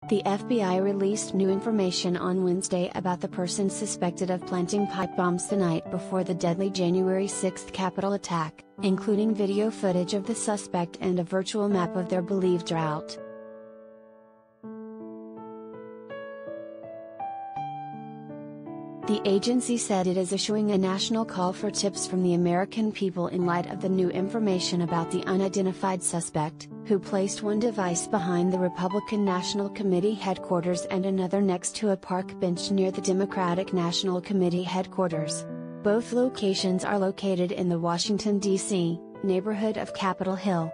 The FBI released new information on Wednesday about the person suspected of planting pipe bombs the night before the deadly January 6 Capitol attack, including video footage of the suspect and a virtual map of their believed route. The agency said it is issuing a national call for tips from the American people in light of the new information about the unidentified suspect, who placed one device behind the Republican National Committee headquarters and another next to a park bench near the Democratic National Committee headquarters. Both locations are located in the Washington, D.C., neighborhood of Capitol Hill.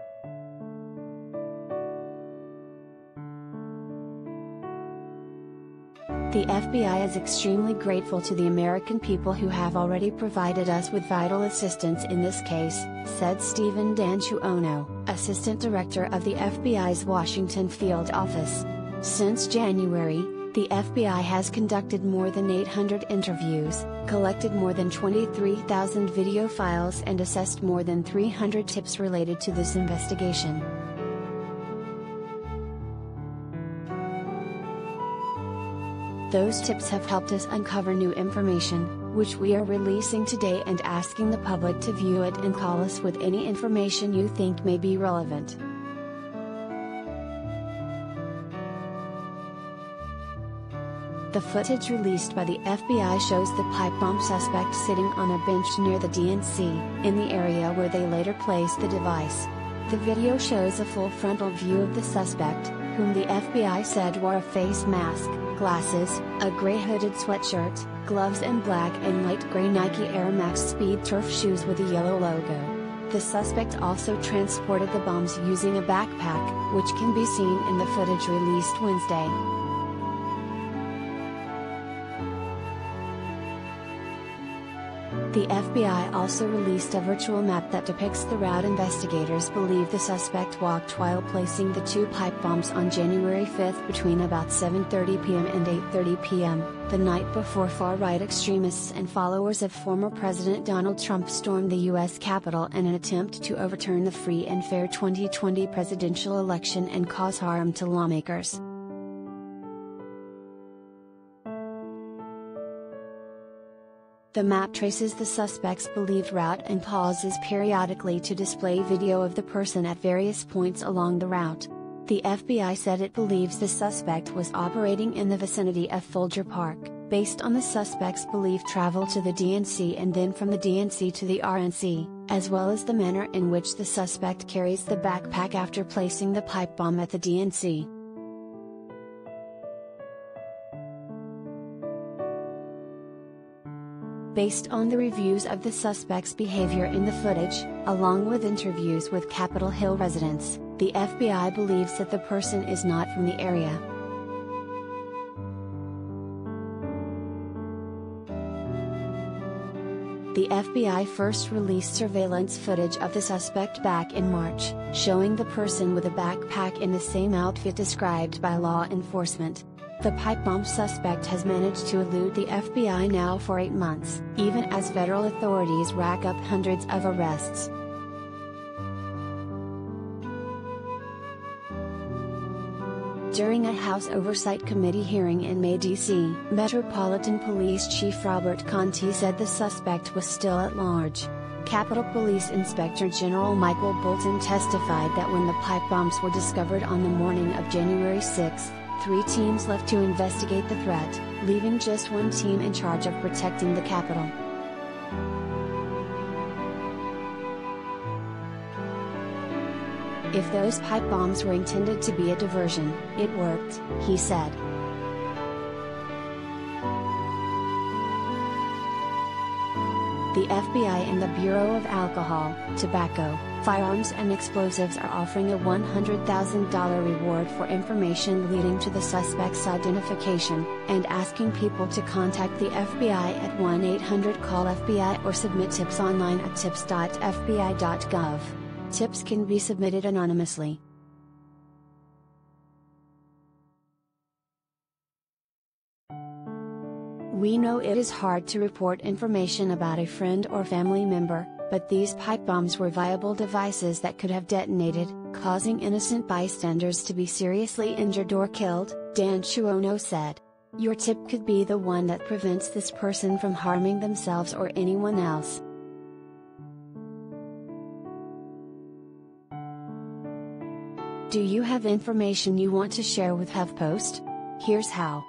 The FBI is extremely grateful to the American people who have already provided us with vital assistance in this case, said Stephen D'Antuono, Assistant Director of the FBI's Washington Field Office. Since January, the FBI has conducted more than 800 interviews, collected more than 23,000 video files and assessed more than 300 tips related to this investigation. Those tips have helped us uncover new information, which we are releasing today and asking the public to view it and call us with any information you think may be relevant. The footage released by the FBI shows the pipe bomb suspect sitting on a bench near the DNC, in the area where they later placed the device. The video shows a full frontal view of the suspect, whom the FBI said wore a face mask, glasses, a gray hooded sweatshirt, gloves and black and light gray Nike Air Max Speed Turf shoes with a yellow logo. The suspect also transported the bombs using a backpack, which can be seen in the footage released Wednesday. The FBI also released a virtual map that depicts the route investigators believe the suspect walked while placing the two pipe bombs on January 5 between about 7:30 p.m. and 8:30 p.m., the night before far-right extremists and followers of former President Donald Trump stormed the U.S. Capitol in an attempt to overturn the free and fair 2020 presidential election and cause harm to lawmakers. The map traces the suspect's believed route and pauses periodically to display video of the person at various points along the route. The FBI said it believes the suspect was operating in the vicinity of Folger Park, based on the suspect's believed travel to the DNC and then from the DNC to the RNC, as well as the manner in which the suspect carries the backpack after placing the pipe bomb at the DNC. Based on the reviews of the suspect's behavior in the footage, along with interviews with Capitol Hill residents, the FBI believes that the person is not from the area. The FBI first released surveillance footage of the suspect back in March, showing the person with a backpack in the same outfit described by law enforcement. The pipe bomb suspect has managed to elude the FBI now for 8 months, even as federal authorities rack up hundreds of arrests. During a House Oversight Committee hearing in May, D.C., Metropolitan Police Chief Robert Conti said the suspect was still at large. Capitol Police Inspector General Michael Bolton testified that when the pipe bombs were discovered on the morning of January 6, 3 teams left to investigate the threat, leaving just one team in charge of protecting the Capitol. If those pipe bombs were intended to be a diversion, it worked, he said. The FBI and the Bureau of Alcohol, Tobacco, Firearms and Explosives are offering a $100,000 reward for information leading to the suspect's identification, and asking people to contact the FBI at 1-800-CALL-FBI or submit tips online at tips.fbi.gov. Tips can be submitted anonymously. We know it is hard to report information about a friend or family member, but these pipe bombs were viable devices that could have detonated, causing innocent bystanders to be seriously injured or killed, Dan Chuono said. Your tip could be the one that prevents this person from harming themselves or anyone else. Do you have information you want to share with HuffPost? Here's how.